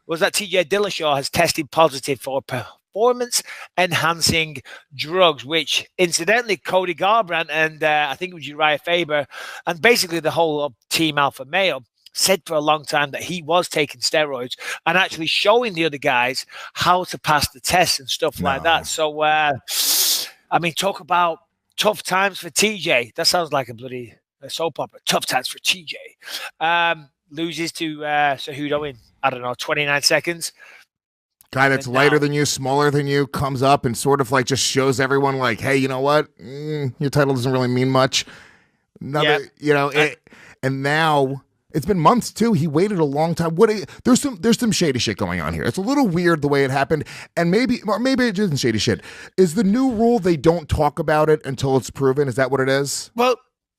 was that TJ Dillashaw has tested positive for performance-enhancing drugs, which, incidentally, Cody Garbrandt and I think it was Uriah Faber and basically the whole team Alpha Male said for a long time that he was taking steroids and actually showing the other guys how to pass the tests and stuff like that. So, I mean, talk about tough times for TJ. That sounds like a bloody soap opera. Tough times for TJ. Loses to Cejudo in, I don't know, 29 seconds. Guy that's lighter than you, smaller than you, comes up and sort of like just shows everyone like, hey, you know what? Your title doesn't really mean much. And now it's been months too. He waited a long time. There's some shady shit going on here. It's a little weird the way it happened, and maybe it isn't shady shit. Is the new rule they don't talk about it until it's proven? Is that what it is? Well,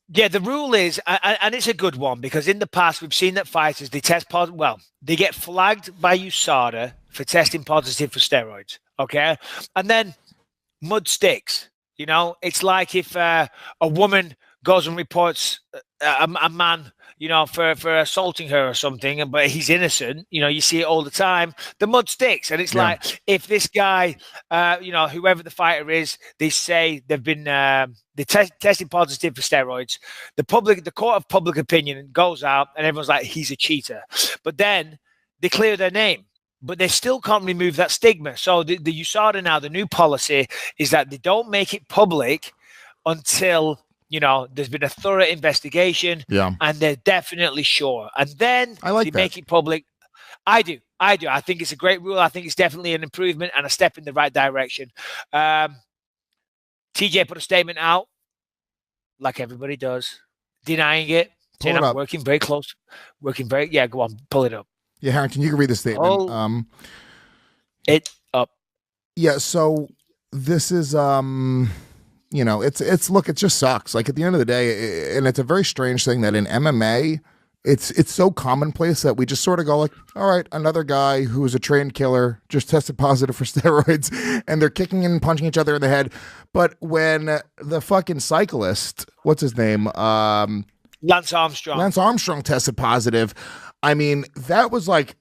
yeah, the rule is, and it's a good one, because in the past we've seen that fighters, they test positive. Well, they get flagged by USADA for testing positive for steroids, okay? And then mud sticks. You know, it's like if a woman goes and reports a man, you know, for assaulting her or something, but he's innocent. You know, you see it all the time. The mud sticks. And it's like, if this guy, you know, whoever the fighter is, they say they've been tested positive for steroids. The court of public opinion goes out and everyone's like, he's a cheater. But then they clear their name. But they still can't remove that stigma. So the USADA now, the new policy is that they don't make it public until, you know, there's been a thorough investigation and they're definitely sure. And then they make it public. I do. I think it's a great rule. I think it's definitely an improvement and a step in the right direction. TJ put a statement out, like everybody does, denying it, saying I'm working very close, go on, pull it up. Yeah, Harrington, you can read the statement. It up. Yeah, so this is you know, it's look, it just sucks. Like at the end of the day, and it's a very strange thing that in MMA, it's so commonplace that we just sort of go like, all right, another guy who is a trained killer just tested positive for steroids, and they're kicking and punching each other in the head. But when the fucking cyclist, what's his name? Lance Armstrong tested positive. I mean, that was like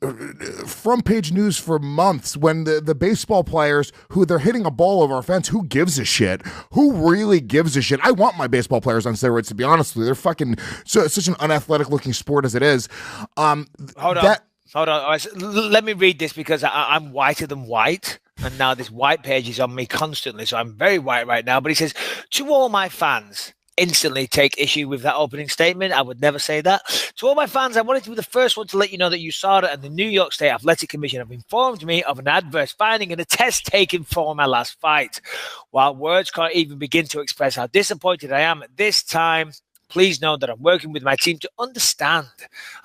front page news for months when the baseball players who they're hitting a ball over a fence. Who gives a shit? Who really gives a shit? I want my baseball players on steroids, to be honest with you. They're fucking such an unathletic looking sport as it is. Hold on. Let me read this because I'm whiter than white. And now this white page is on me constantly. So I'm very white right now. But he says, to all my fans, instantly take issue with that opening statement. I would never say that. To all my fans, I wanted to be the first one to let you know that USADA and the New York State Athletic Commission have informed me of an adverse finding in a test taken for my last fight. While words can't even begin to express how disappointed I am at this time, please know that I'm working with my team to understand.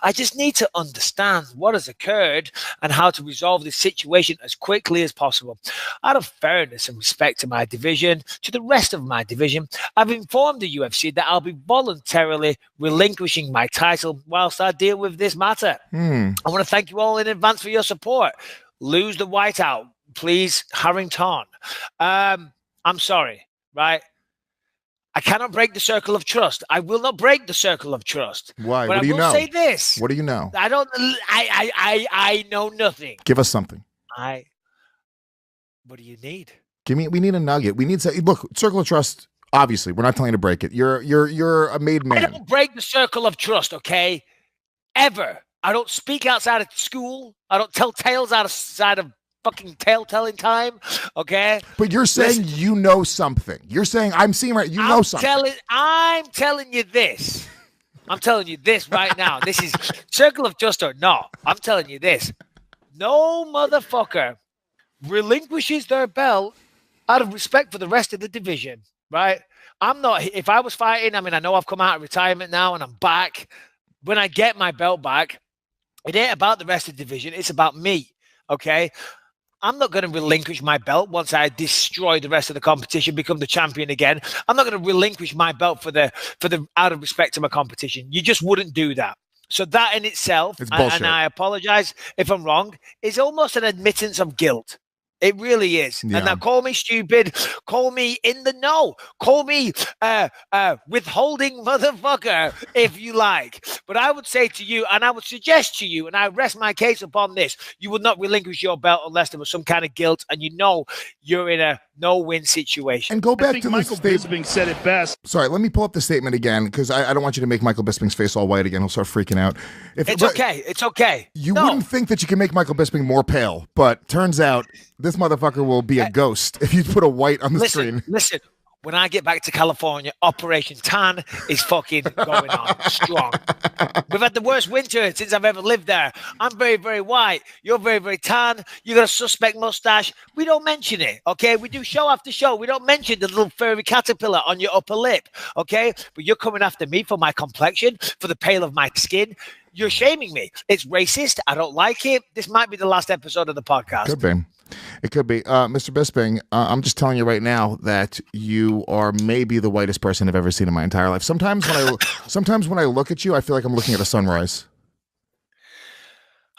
I just need to understand what has occurred and how to resolve this situation as quickly as possible. Out of fairness and respect to my division, to the rest of my division, I've informed the UFC that I'll be voluntarily relinquishing my title whilst I deal with this matter. I want to thank you all in advance for your support. Lose the whiteout, please, Harrington. I'm sorry, right? I cannot break the circle of trust. I will not break the circle of trust. Why? But What do you know? I will say this. What do you know? I know nothing. Give us something. What do you need? We need a nugget. We need to look, circle of trust. Obviously, we're not telling you to break it. You're a made man. I don't break the circle of trust, okay? Ever. I don't speak outside of school. I don't tell tales outside of fucking tale-telling time, okay? But you're saying you know something. You're saying, I'm seeing right, you know something. I'm telling you this. I'm telling you this right now. This is circle of trust or not. I'm telling you this. No motherfucker relinquishes their belt out of respect for the rest of the division, right? I'm not, if I was fighting, I mean, I know I've come out of retirement now and I'm back. When I get my belt back, it ain't about the rest of the division. It's about me, okay? I'm not going to relinquish my belt once I destroy the rest of the competition, become the champion again. I'm not going to relinquish my belt for the out of respect to my competition. You just wouldn't do that. So that in itself, and I apologize if I'm wrong, is almost an admittance of guilt. It really is. Yeah. And now call me stupid, call me in the know, call me withholding motherfucker if you like. But I would say to you, and I would suggest to you, and I rest my case upon this, you would not relinquish your belt unless there was some kind of guilt and you know you're in a no-win situation. And go back to Michael Bisping said it best. Sorry, let me pull up the statement again because I don't want you to make Michael Bisping's face all white again. He'll start freaking out. It's okay. It's okay. You wouldn't think that you can make Michael Bisping more pale, but turns out this motherfucker will be a ghost if you put a white on the screen. Listen, when I get back to California, Operation Tan is fucking going on strong. We've had the worst winter since I've ever lived there. I'm very, very white. You're very, very tan. You got a suspect mustache. We don't mention it, okay? We do show after show. We don't mention the little furry caterpillar on your upper lip, okay? But you're coming after me for my complexion, for the pale of my skin. You're shaming me. It's racist. I don't like it. This might be the last episode of the podcast. Could be. It could be. Mr. Bisping, I'm just telling you right now that you are maybe the whitest person I've ever seen in my entire life. Sometimes when I look at you, I feel like I'm looking at a sunrise.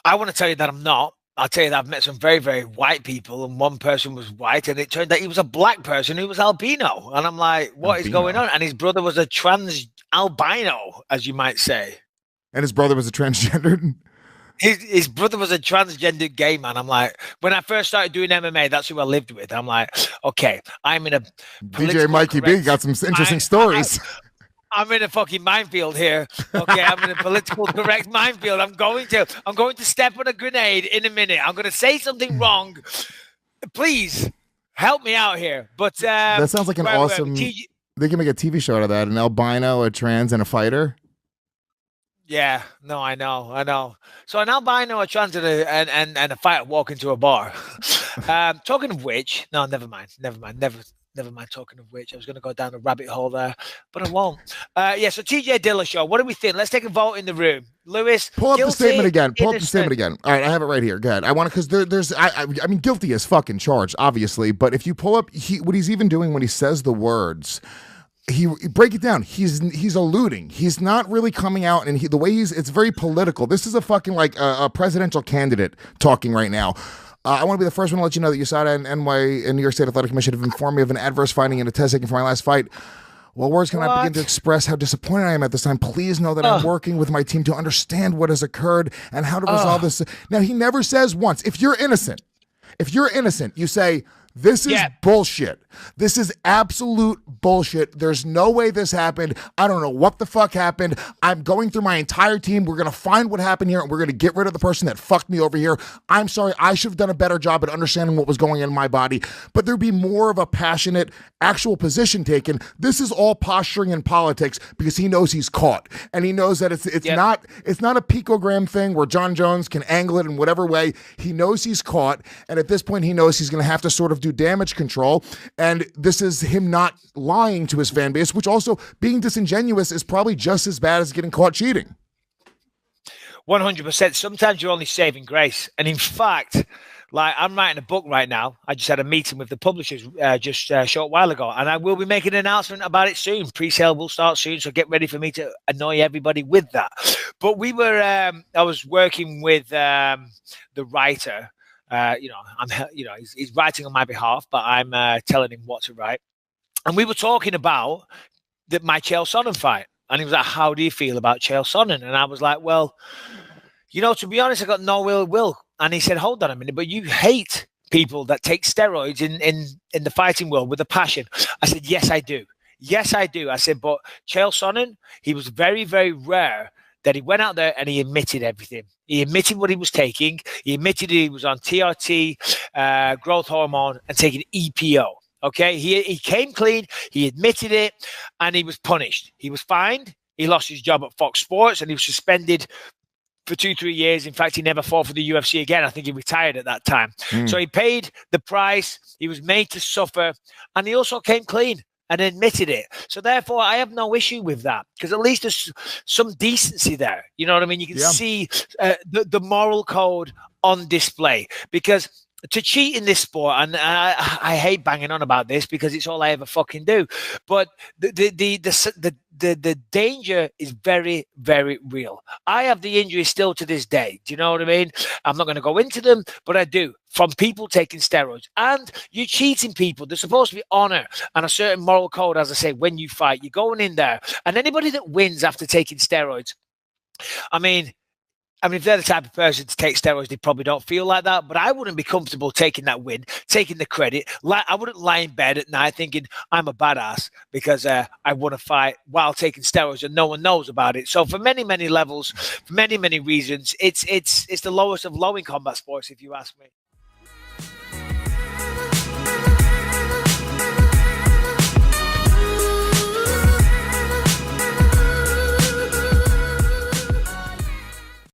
I want to tell you that I'm not. I'll tell you that I've met some very, very white people, and one person was white, and it turned out he was a black person who was albino. And I'm like, what is going on? And his brother was a trans albino, as you might say. And his brother was a transgendered? His brother was a transgender gay man. I'm like, when I first started doing MMA, that's who I lived with. I'm like, okay, I'm in a DJ Mikey B got some interesting stories. I'm in a fucking minefield here. Okay, I'm in a political correct minefield. I'm going to step on a grenade in a minute. I'm going to say something wrong. Please help me out here. But that sounds like an awesome. They can make a TV show out of that. An albino, a trans, and a fighter. Yeah, no, I know. So an albino, a trans, and a fighter walk into a bar. Talking of which, no, never mind. Never mind. Talking of which, I was going to go down a rabbit hole there, but I won't. Yeah. So TJ Dillashaw, what do we think? Let's take a vote in the room. Lewis, pull up the statement again. Pull up the statement again. All right, I have it right here. Go ahead. I want to because I mean, guilty as fucking charged, obviously. But if you pull up, what he's even doing when he says the words. He break it down. He's alluding. He's not really coming out, and the way it's very political. This is a fucking like a presidential candidate talking right now. I want to be the first one to let you know that USADA and New York State Athletic Commission have informed me of an adverse finding in a test taken for my last fight. While words cannot begin to express how disappointed I am at this time, please know that I'm working with my team to understand what has occurred and how to resolve this. Now, he never says once, if you're innocent, you say, this is bullshit. This is absolute bullshit. There's no way this happened. I don't know what the fuck happened. I'm going through my entire team. We're going to find what happened here, and we're going to get rid of the person that fucked me over here. I'm sorry. I should have done a better job at understanding what was going on in my body. But there'd be more of a passionate, actual position taken. This is all posturing in politics because he knows he's caught. And he knows that it's not a picogram thing where John Jones can angle it in whatever way. He knows he's caught. And at this point, he knows he's going to have to sort of do damage control. And this is him not lying to his fan base, which also being disingenuous is probably just as bad as getting caught cheating. 100%. Sometimes you're only saving grace. And in fact, like I'm writing a book right now. I just had a meeting with the publishers just a short while ago, and I will be making an announcement about it soon. Pre-sale will start soon, so get ready for me to annoy everybody with that. But I was working with the writer. He's writing on my behalf, but I'm telling him what to write. And we were talking about my Chael Sonnen fight. And he was like, how do you feel about Chael Sonnen? And I was like, well, to be honest, I got no ill will. And he said, hold on a minute, but you hate people that take steroids in the fighting world with a passion. I said, yes, I do. Yes, I do. I said, but Chael Sonnen, he was very, very rare that he went out there and he admitted everything. He admitted what he was taking. He admitted he was on TRT, growth hormone, and taking EPO. Okay, he came clean. He admitted it, and he was punished. He was fined. He lost his job at Fox Sports, and he was suspended for 2-3 years. In fact, he never fought for the UFC again. I think he retired at that time. So he paid the price. He was made to suffer, and he also came clean and admitted it. So therefore, I have no issue with that because at least there's some decency there. You know what I mean? You can see the moral code on display because to cheat in this sport, and I hate banging on about this because it's all I ever fucking do. But the danger is very, very real. I have the injury still to this day. Do you know what I mean? I'm not going to go into them, but I do. From people taking steroids, and you're cheating people. There's supposed to be honor and a certain moral code, as I say, when you fight. You're going in there, and anybody that wins after taking steroids, I mean, if they're the type of person to take steroids, they probably don't feel like that. But I wouldn't be comfortable taking that win, taking the credit. I wouldn't lie in bed at night thinking I'm a badass because I won a fight while taking steroids and no one knows about it. So for many, many levels, for many, many reasons, it's the lowest of low in combat sports, if you ask me.